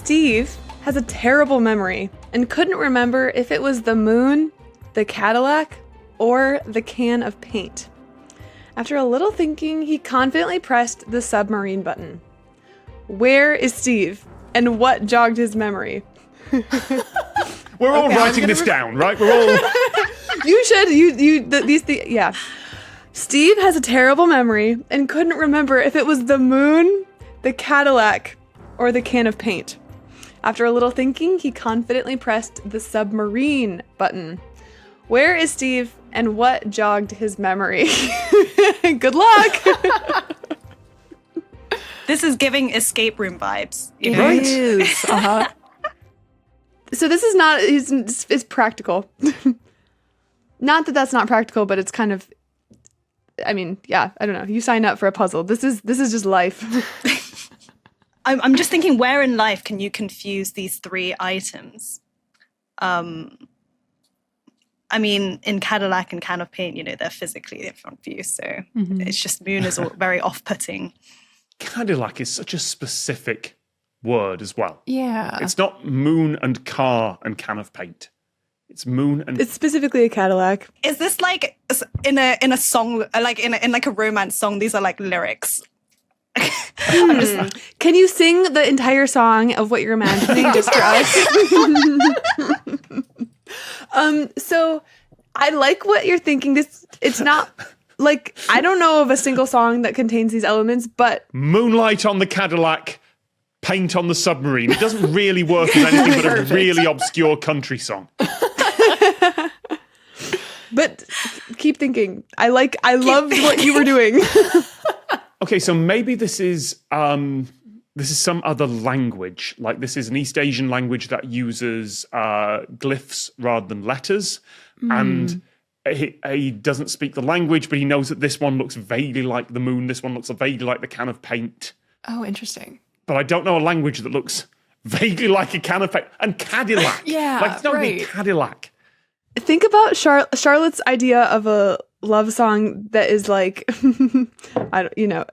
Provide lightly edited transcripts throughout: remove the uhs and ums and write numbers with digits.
Steve has a terrible memory and couldn't remember if it was the moon, the Cadillac, or the can of paint. After a little thinking, he confidently pressed the submarine button. Where is Steve, and what jogged his memory? We're all writing this down, right? We're all... You should. Yeah. Steve has a terrible memory and couldn't remember if it was the moon, the Cadillac, or the can of paint. After a little thinking, he confidently pressed the submarine button. Where is Steve, and what jogged his memory? Good luck. This is giving escape room vibes. You know? Right. It is. Uh-huh. So this is not, it's practical. Not that that's not practical, but it's kind of, I mean, yeah, I don't know. You signed up for a puzzle. This is just life. I'm just thinking, where in life can you confuse these three items? I mean, in Cadillac and can of paint, you know, they're physically in front of you. So it's just moon is all very off-putting. Cadillac is such a specific word as well. Yeah. It's not moon and car and can of paint. It's moon and... It's specifically a Cadillac. Is this like in a song, like in a romance song? These are like lyrics. I'm just, Can you sing the entire song of what you're imagining just for us? So I like what you're thinking. It's not like, I don't know of a single song that contains these elements, but Moonlight on the Cadillac, paint on the submarine. It doesn't really work as anything but a really obscure country song. but keep thinking. I loved what you were doing. Okay, so maybe this is some other language. Like this is an East Asian language that uses glyphs rather than letters. And he doesn't speak the language, but he knows that this one looks vaguely like the moon. This one looks vaguely like the can of paint. Oh, interesting. But I don't know a language that looks vaguely like a can of paint. And Cadillac. Yeah, like it's not right. even Cadillac. Think about Charlotte's idea of a love song that is like,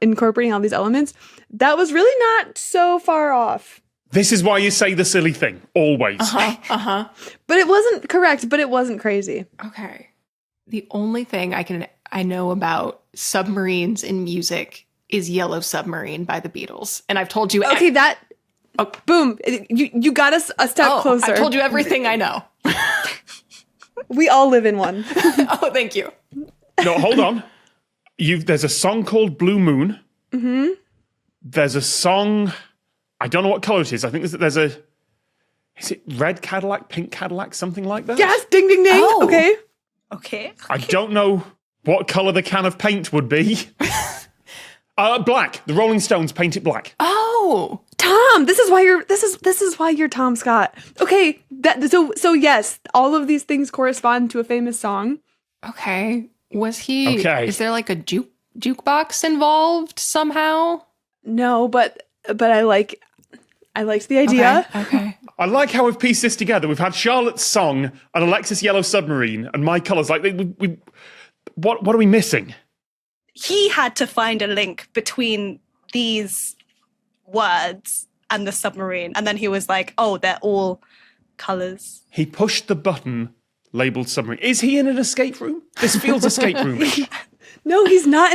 incorporating all these elements. That was really not so far off. This is why you say the silly thing, always. But it wasn't correct, but it wasn't crazy. Okay. The only thing I know about submarines in music is Yellow Submarine by the Beatles. And I've told you... Okay, boom. You got us a step closer. I told you everything I know. We all live in one. Oh, thank you. No, hold on. There's a song called Blue Moon. Mm-hmm. There's a song... I don't know what color it is. I think there's a... Is it red Cadillac, pink Cadillac, something like that? Yes, ding, ding, ding. Oh. okay. I don't know what color the can of paint would be. Black. The Rolling Stones paint it black. Oh. Tom, this is why you're Tom Scott. Okay, so yes, all of these things correspond to a famous song. Okay. Was he... Okay. Is there like a jukebox involved somehow? No, but I liked the idea. Okay. I like how we've pieced this together. We've had Charlotte's song and Alexis Yellow Submarine and my colours. Like, what are we missing? He had to find a link between these words and the submarine. And then he was like, oh, they're all colours. He pushed the button labelled submarine. Is he in an escape room? This feels escape room-ish. No, he's not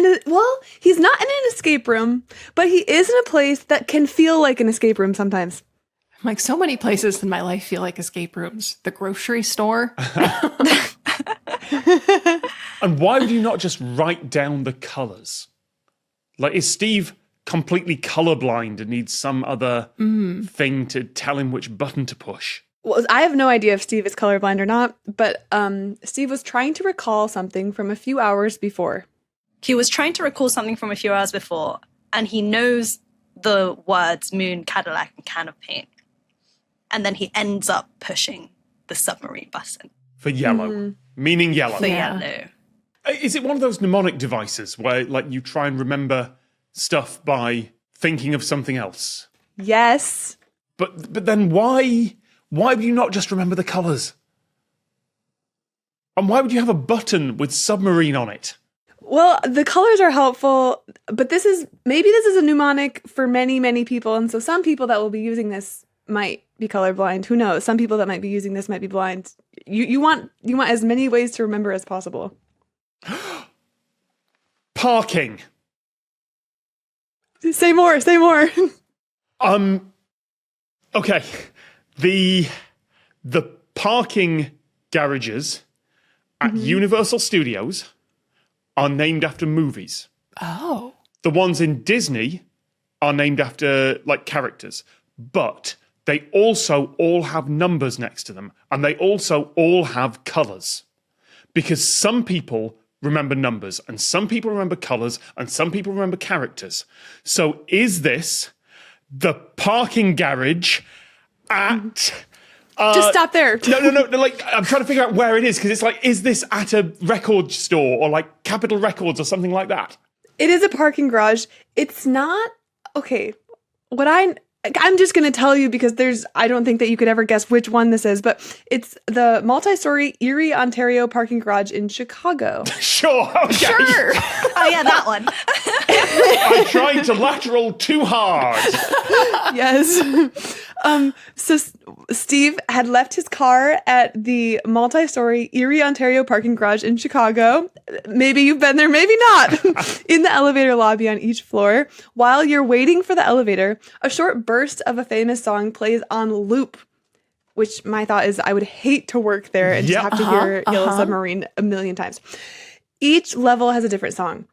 he's not in an escape room, but he is in a place that can feel like an escape room sometimes. Like so many places in my life feel like escape rooms. The grocery store. And why would you not just write down the colours? Like, is Steve completely colourblind and needs some other thing to tell him which button to push? Well, I have no idea if Steve is colorblind or not, but Steve was trying to recall something from a few hours before. He was trying to recall something from a few hours before, and he knows the words moon, Cadillac, and can of paint. And then he ends up pushing the submarine button. For yellow. Meaning yellow. For yellow. Is it one of those mnemonic devices where, like, you try and remember stuff by thinking of something else? Yes. But then why would you not just remember the colours? And why would you have a button with submarine on it? Well, the colors are helpful, but maybe this is a mnemonic for many, many people. And so some people that will be using this might be colorblind. Who knows? Some people that might be using this might be blind. You want as many ways to remember as possible. Parking. Say more. Okay. The parking garages at Universal Studios are named after movies. Oh. The ones in Disney are named after like characters, but they also all have numbers next to them, and they also all have colors, because some people remember numbers and some people remember colors and some people remember characters. So is this the parking garage at Just stop there. No. Like, I'm trying to figure out where it is, because it's like, is this at a record store or like Capitol Records or something like that? It is a parking garage. It's not okay. I'm just going to tell you because I don't think that you could ever guess which one this is, but it's the multi-story Erie, Ontario parking garage in Chicago. Sure. Okay. Sure. Oh yeah, that one. I'm trying to lateral too hard. Yes. So Steve had left his car at the multi-story Erie, Ontario parking garage in Chicago. Maybe you've been there, maybe not. In the elevator lobby on each floor. While you're waiting for the elevator, a short burst of a famous song plays on loop, which my thought is I would hate to work there and just have to hear Yellow Submarine a million times. Each level has a different song.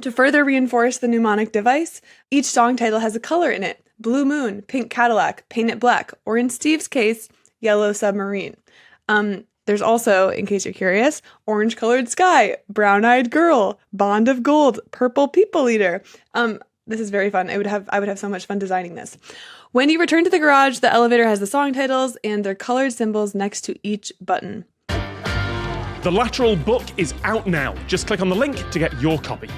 To further reinforce the mnemonic device, each song title has a color in it. Blue Moon, Pink Cadillac, Paint It Black, or in Steve's case, Yellow Submarine. There's also, in case you're curious, Orange Colored Sky, Brown Eyed Girl, Bond of Gold, Purple People Eater. This is very fun. I would have so much fun designing this. When you return to the garage, the elevator has the song titles and their colored symbols next to each button. The Lateral book is out now. Just click on the link to get your copy.